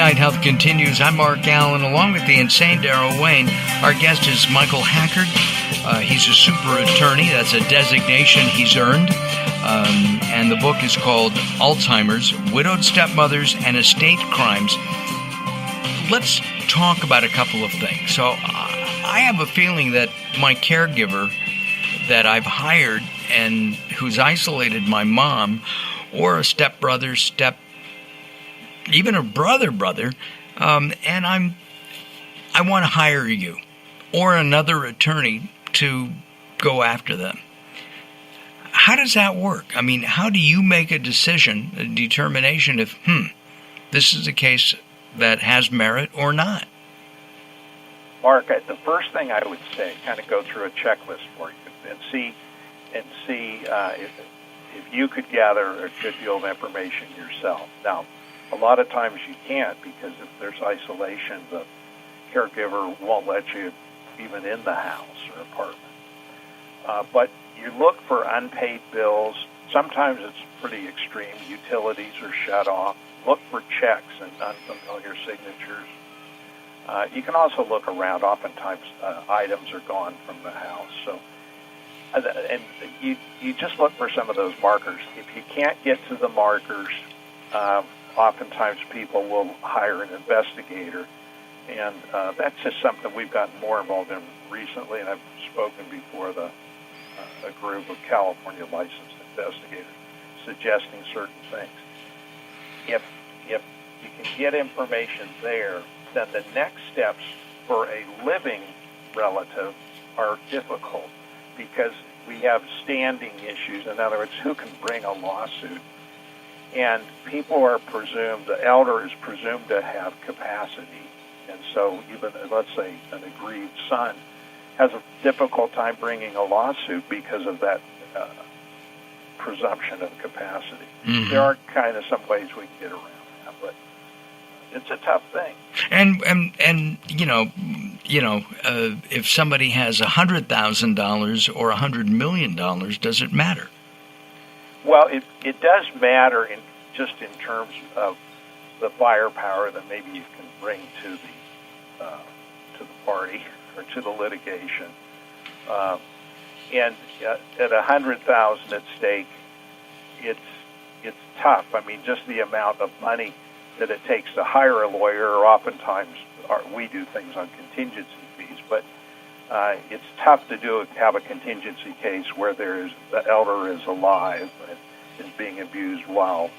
Inside Health continues. I'm Mark Alyn, along with the insane Darrell Wayne. Our guest is Michael Hackard. He's a super attorney. That's a designation he's earned. And the book is called Alzheimer's, Widowed Stepmothers and Estate Crimes. Let's talk about a couple of things. So I have a feeling that my caregiver that I've hired and who's isolated my mom, or a stepbrother, even a brother, and I want to hire you or another attorney to go after them. How does that work? I mean, how do you make a decision, a determination if, this is a case that has merit or not? Mark, the first thing I would say, kind of go through a checklist for you and see if you could gather a good deal of information yourself. Now, a lot of times you can't, because if there's isolation, the caregiver won't let you even in the house or apartment. But you look for unpaid bills. Sometimes it's pretty extreme. Utilities are shut off. Look for checks and unfamiliar signatures. You can also look around. Oftentimes items are gone from the house. So, and you just look for some of those markers. If you can't get to the markers, oftentimes people will hire an investigator, and that's just something we've gotten more involved in recently, and I've spoken before a group of California licensed investigators suggesting certain things. If you can get information there, then the next steps for a living relative are difficult, because we have standing issues. In other words, who can bring a lawsuit? And people are presumed, the elder is presumed to have capacity. And so even, let's say, an aggrieved son has a difficult time bringing a lawsuit because of that presumption of capacity. Mm-hmm. There are kind of some ways we can get around that, but it's a tough thing. And if somebody has $100,000 or $100 million, does it matter? Well, it does matter in terms of the firepower that maybe you can bring to the party or to the litigation. And at $100,000 at stake, it's tough. I mean, just the amount of money that it takes to hire a lawyer, or oftentimes we do things on contingency fees, but it's tough to have a contingency case where the elder is alive and is being abused while,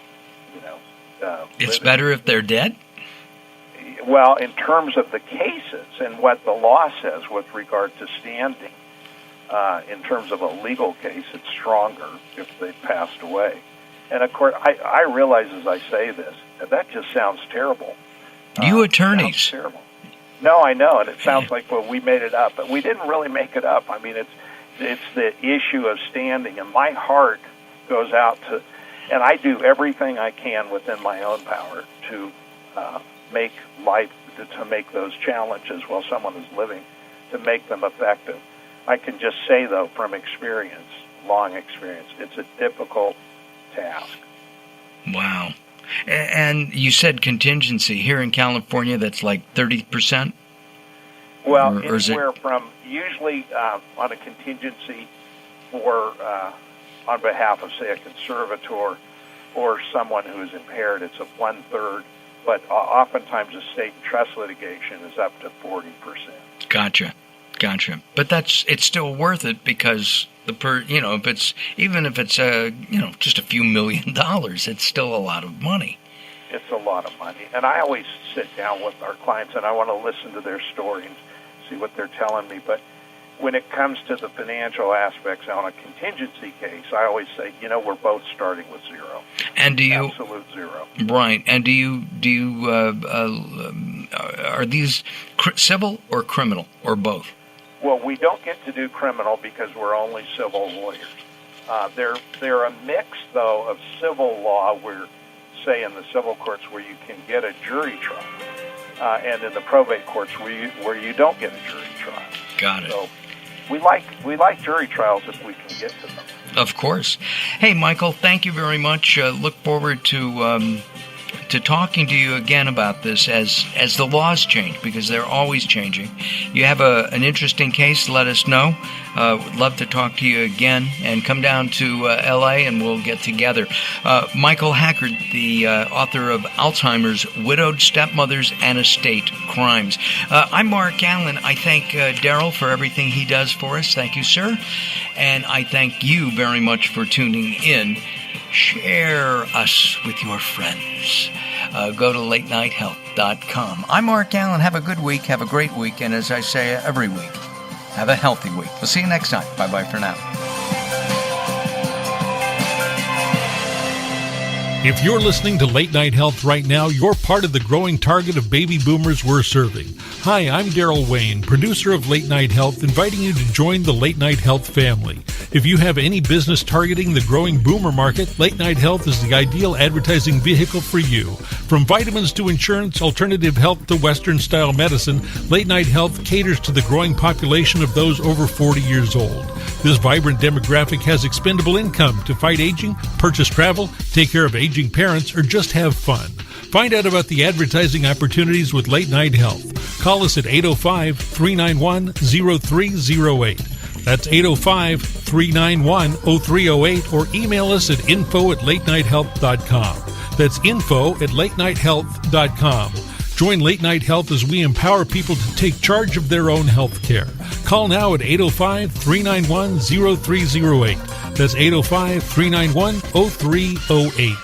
it's living. Better if they're dead? Well, in terms of the cases and what the law says with regard to standing, in terms of a legal case, it's stronger if they've passed away. And of course, I realize as I say this, that just sounds terrible. You attorneys. Sounds terrible. No, I know, and it sounds like, well, we made it up, but we didn't really make it up. I mean, it's the issue of standing, and my heart goes out to, and I do everything I can within my own power to make those challenges while someone is living, to make them effective. I can just say, though, from experience, long experience, it's a difficult task. Wow. And you said contingency. Here in California, that's like 30%? Well, anywhere from usually on a contingency for on behalf of, say, a conservator or someone who is impaired, it's 1/3. But oftentimes a state and trust litigation is up to 40%. Gotcha. But it's still worth it, because if it's just a few $1 million, it's still a lot of money. It's a lot of money, and I always sit down with our clients and I want to listen to their story and see what they're telling me. But when it comes to the financial aspects on a contingency case, I always say, we're both starting with zero. And do you absolute zero? Right. And do you are these civil or criminal or both? Well, we don't get to do criminal because we're only civil lawyers. They're a mix, though, of civil law, where, say, in the civil courts where you can get a jury trial, and in the probate courts where you don't get a jury trial. Got it. So we like jury trials if we can get to them. Of course. Hey, Michael, thank you very much. Look forward to to talking to you again about this as the laws change, because they're always changing. You have an interesting case, let us know. Would love to talk to you again, and come down to L.A. and we'll get together. Michael Hackard, the author of Alzheimer's, Widowed, Stepmothers and Estate Crimes. I'm Mark Alyn. I thank Daryl for everything he does for us. Thank you, sir. And I thank you very much for tuning in. Share us with your friends. Go to latenighthealth.com. I'm Mark Alyn. Have a good week. Have a great week. And as I say every week, have a healthy week. We'll see you next time. Bye-bye for now. If you're listening to Late Night Health right now, you're part of the growing target of baby boomers we're serving. Hi, I'm Daryl Wayne, producer of Late Night Health, inviting you to join the Late Night Health family. If you have any business targeting the growing boomer market, Late Night Health is the ideal advertising vehicle for you. From vitamins to insurance, alternative health to Western-style medicine, Late Night Health caters to the growing population of those over 40 years old. This vibrant demographic has expendable income to fight aging, purchase travel, take care of aging parents, or just have fun. Find out about the advertising opportunities with Late Night Health. Call us at 805-391-0308. That's 805-391-0308, or email us at info@latenighthealth.com. That's info@latenighthealth.com. Join Late Night Health as we empower people to take charge of their own health care. Call now at 805-391-0308. That's 805-391-0308.